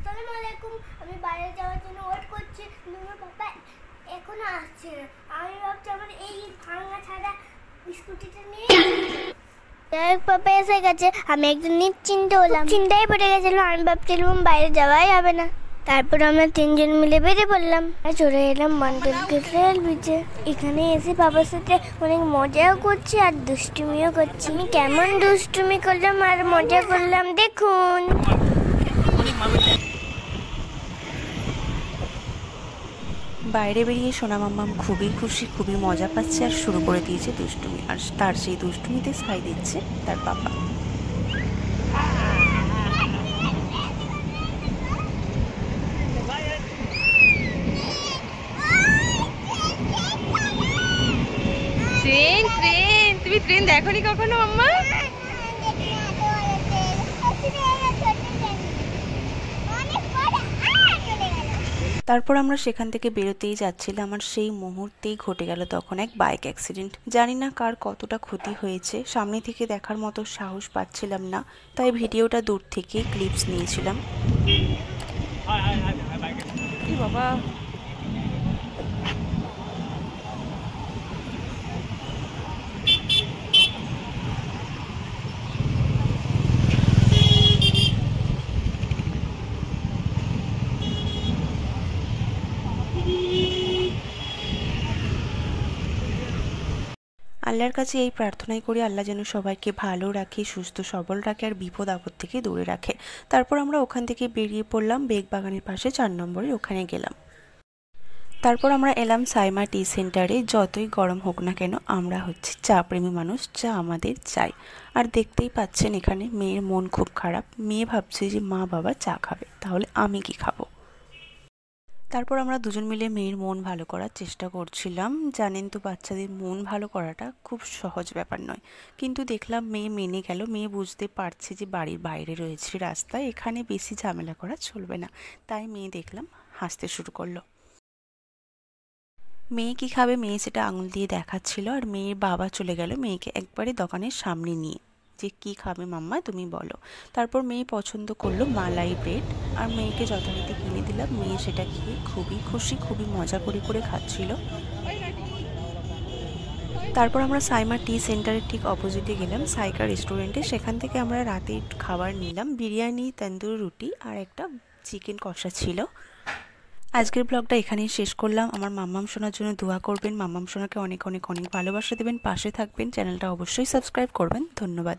আসসালামু আলাইকুম। আমি বাইরে যাওয়ার জন্য ওয়েট করছি, কিন্তু আমার পাপা এখনো আসছে না। আমি ভাবছি আমার এই ভাঙা ছাড়া স্কুটিটা নিয়ে পাপা এসে গেছে। আমি একদম নিশ্চিন্ত হলাম, চিন্তায় পড়ে গেছিলাম। আমি ভাবছিলাম বাইরে যাওয়াই হবে না। তারপর আমরা তিনজন মিলে বেরিয়ে পড়লাম, চলে এলাম মন্ডলকে রেল ব্রিজে। এখানে এসে বাবার সাথে অনেক মজাও করছি আর দুষ্টুমিও করছি। আমি কেমন দুষ্টুমি করলাম আর মজা করলাম দেখুন। বাইরে বেরিয়ে সোনা মাম্মাম খুবই খুশি, খুবই মজা পাচ্ছে আর শুরু করে দিয়েছে দুষ্টুমি। আর তার সেই দুষ্টুমিতে সাই দিচ্ছে তার বাবা। ট্রেন ট্রেন, তুমি ট্রেন দেখোনি কখনো মাম্মা? তারপর আমরা সেখান থেকে বেরোতেই যাচ্ছিলাম আর সেই মুহূর্তেই ঘটে গেল তখন এক বাইক অ্যাক্সিডেন্ট। জানি না কার কতটা ক্ষতি হয়েছে, সামনে থেকে দেখার মতো সাহস পাচ্ছিলাম না, তাই ভিডিওটা দূর থেকে ক্লিপস নিয়েছিলাম। বাবা, আল্লাহর কাছে এই প্রার্থনাই করি, আল্লাহ যেন সবাইকে ভালো রাখে, সুস্থ সবল রাখে আর বিপদ আপদ থেকে দূরে রাখে। তারপর আমরা ওখান থেকে বেরিয়ে পড়লাম বেগবাগানের পাশে 4 নম্বরে, ওখানে গেলাম। তারপর আমরা এলাম সাইমা টি সেন্টারে। যতই গরম হোক না কেন আমরা হচ্ছে চা প্রেমী মানুষ, চা আমাদের চাই। আর দেখতেই পাচ্ছেন এখানে মেয়ের মন খুব খারাপ। মেয়ে ভাবছে যে মা বাবা চা খাবে, তাহলে আমি কি খাবো। তারপর আমরা দুজন মিলে মেয়ের মন ভালো করার চেষ্টা করছিলাম। জানেন তো বাচ্চাদের মন ভালো করাটা খুব সহজ ব্যাপার নয়, কিন্তু দেখলাম মেয়ে মেনে গেল। মেয়ে বুঝতে পারছে যে বাড়ির বাইরে রয়েছে রাস্তায়, এখানে বেশি ঝামেলা করা চলবে না, তাই মেয়ে দেখলাম হাসতে শুরু করলো। মেয়ে কি খাবে মেয়ে সেটা আঙুল দিয়ে দেখাচ্ছিল, আর মেয়ের বাবা চলে গেল মেয়েকে একবারে দোকানের সামনে নিয়ে, যে কি খাবে মাম্মা তুমি বলো। তারপর মেয়ে পছন্দ করলো মালাই ব্রেড, আর মেয়েকে যথারীতি কিনে দিলাম। মেয়ে সেটা খেয়ে খুবই খুশি, খুবই মজা করে করে খাচ্ছিল। তারপর আমরা সাইমা টি সেন্টারের ঠিক অপোজিটে গেলাম সাইকা রেস্টুরেন্টে। সেখান থেকে আমরা রাতের খাবার নিলাম, বিরিয়ানি, তন্দুরি রুটি আর একটা চিকেন কষা ছিল। আজকের ব্লগটা এখানেই শেষ করলাম। আমার মাম্মাম সোনার জন্য দোয়া করবেন, মাম্মাম সোনাকে অনেক অনেক অনেক ভালোবাসা দেবেন, পাশে থাকবেন, চ্যানেলটা অবশ্যই সাবস্ক্রাইব করবেন। ধন্যবাদ।